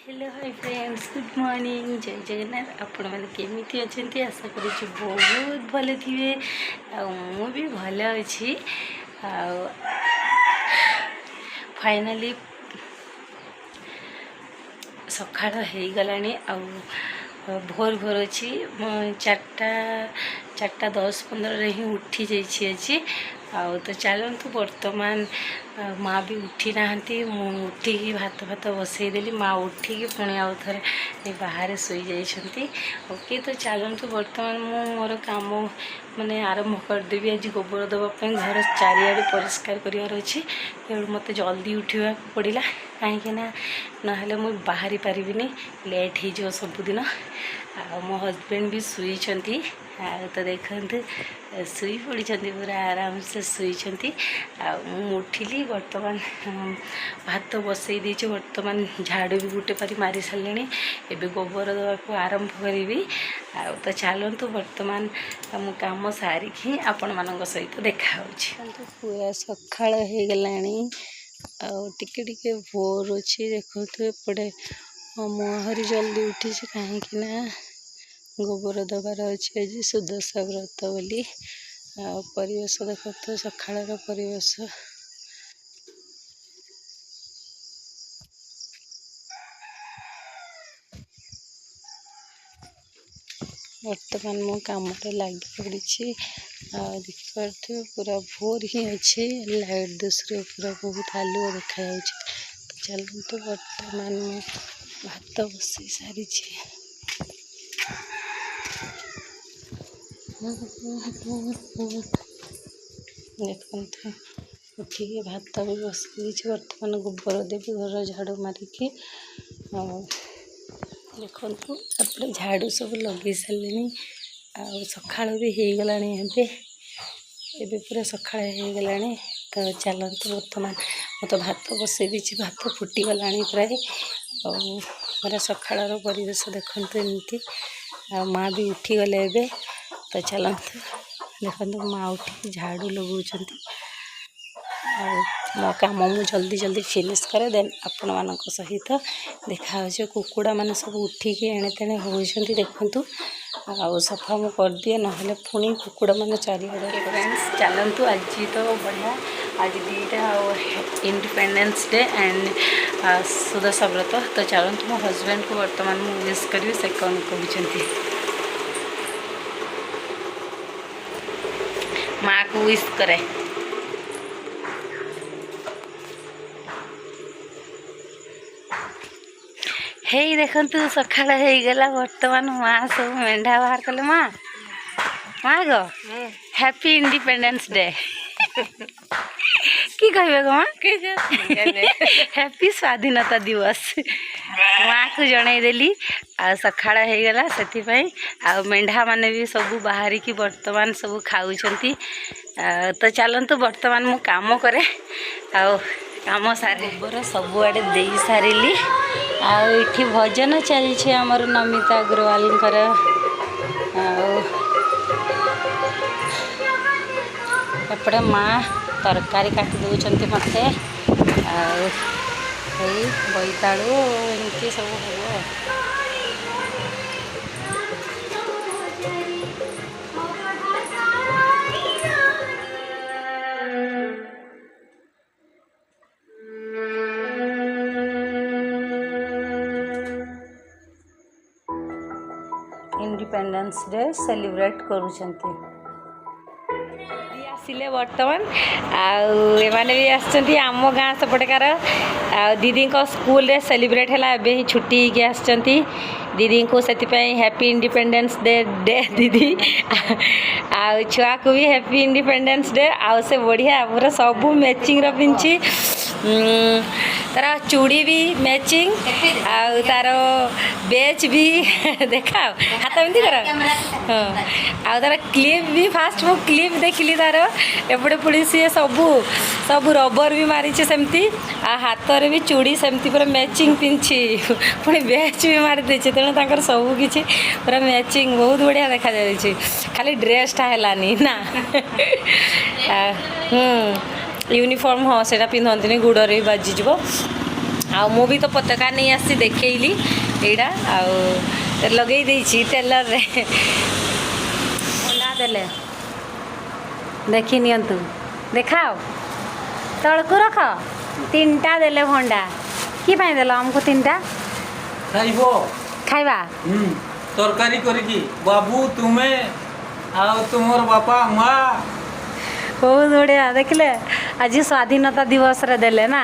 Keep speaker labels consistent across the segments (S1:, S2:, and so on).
S1: Hello hi friends good morning जय जगन्नाथ आपण मैंने केमी अच्छा आशा कर बहुत भले थे भी भल अच्छी फाइनाली सकाळ हो गला भोर भोर अच्छी 4:10-15 ही उठी जाइए तो चलतु बर्तमान माँ भी उठी ना उठिकी भात भात बसईदेली माँ उठिकी पुणी आउ थे बाहर शोई जाइए ओके। तो चलतु बर्तमान मोर काम माने आरंभ करदेवी। आज गोबर देवाई घर चारिआडे परिष्कार करार अच्छी तेणु मत जल्दी उठा पड़ा कहीं ना मुझे बाहरी पारिनी लेट हो सबुदिन मो हजबैंड भी शुई तो देखते शुई पड़ी पूरा आराम से शुई उठिली बर्तमान भात बसई देती बर्तमान झाड़ू भी गोटे पारी मारी सारे एवं गोबर देवाक आरंभ करी तो चलतु बर्तमान मु काम सारिकी आपण मान सहित देखा पूरा सकाळ हो गला टिके टिके भोर अच्छी देखते एपटे मुहरी जल्दी उठी कहीं गोबर दबार अच्छे आज सुदशा व्रत बोली परिवेश देखते सकाळर परिवेश बर्तमान मो कम लगी पड़ी देखिए पूरा भोर ही अच्छे लाइट दूसरे पूरा बहुत आलुआ देखा चलते बर्तमान भात बसई सारी देखते उठिके भात भी बसई बर्तमान गोबर देवी घर झाड़ू मारिकी देखु एपटे झाड़ू सब लगे सारे सका भी हो गला एवं पूरा सका हो गला तो चलते बर्तमान मत भात बसई दी भात फुटीगला प्राय पूरा सकाळ परिवेश देखते एमती माँ भी उठीगले एवं तो चलते देखते माँ उठी झाड़ू लगाऊँ मो कम मु जल्दी जल्दी फिनिश करे देन आपण मान सहित देखा कुकुड़ा मान सब उठिकी एणे तेणे होती देखु सफा मु कर दिए ना पुणी कुकुड़ा मान चारिआडे फ्रेंड्स चलतु आज तो बढ़िया आज 2टा इंडिपेंडेंस डे एंड सुदशा व्रत तो चलतु मो हजबैंड को बर्तमान मु विश करी से कौन कहते माँ को विश करे हे देखु सकाळ हो गला बर्तमान माँ सब मेढ़ा बाहर कले माँ माँ गो हैप्पी इंडिपेंडेंस डे कि कहे गो माँ हैप्पी स्वाधीनता दिवस माँ को जनईदेली आ सकाळ हो गला से मेढ़ा माने भी सब बाहर की बर्तमान सब खाऊँ तो चलतु बर्तमान मु काम करे आम सारे गोबर सबुआड़े दे सारे आठी भजन चलछे आमर नमिता अग्रवाल एपटे माँ तरकारी काटी दौरान मत बोईतालु एमती सब हम इंडिपेंडेंस डे सेलिब्रेट करुछंती आसिले बर्तमान आने भी आसछंती आम गाँ सेपटेकार दीदी को स्कूल रे सेलिब्रेट है ही छुट्टी के आसछंती दीदी को से हैप्पी इंडिपेंडेंस डे डे दीदी छुआ को भी हैप्पी इंडिपेंडेंस डे से बढ़िया पूरा सब मैचिंग पिंची तार चूड़ी भी मैचिंग तार बेच भी देखा हाथ एमती कर हाँ तार क्लिप भी फास्ट मु क्लिप देखिली तार एपटे पुणी सी सब रबर भी मारी सेमती हाथ रे भी चूड़ी सेमती पूरा मैचिंग पिंची पुणी बेच भी मारी देछे तेणु तांकर सब किछि पूरा मैचिंग बहुत बढ़िया देखा जाय खाली ड्रेसटा हेलानी ना यूनिफॉर्म हाँ से पिंधती गोड़े भी बाजिज आउ मु भी तो पताका नहीं आसी देखली एटा आउ लगे देछि टेलर रे भंडा देले देखी नियंतु देखाओ तड़कू रख 3टा देले भंडा कि पाई देल हमको 3टा
S2: खाइबो
S1: खाइबा
S2: तरकारी करिकी बाबू तुमे आओ तुमर बापा माँ
S1: बहुत बढ़िया देखले आज स्वाधीनता दिवस रे देले ना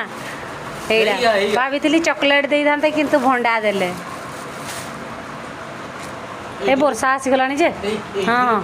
S1: एइडा
S2: एइया।
S1: भाभी चॉकलेट दे दांते किंतु भंडा देले ए वर्षा आसी गलानी जे हाँ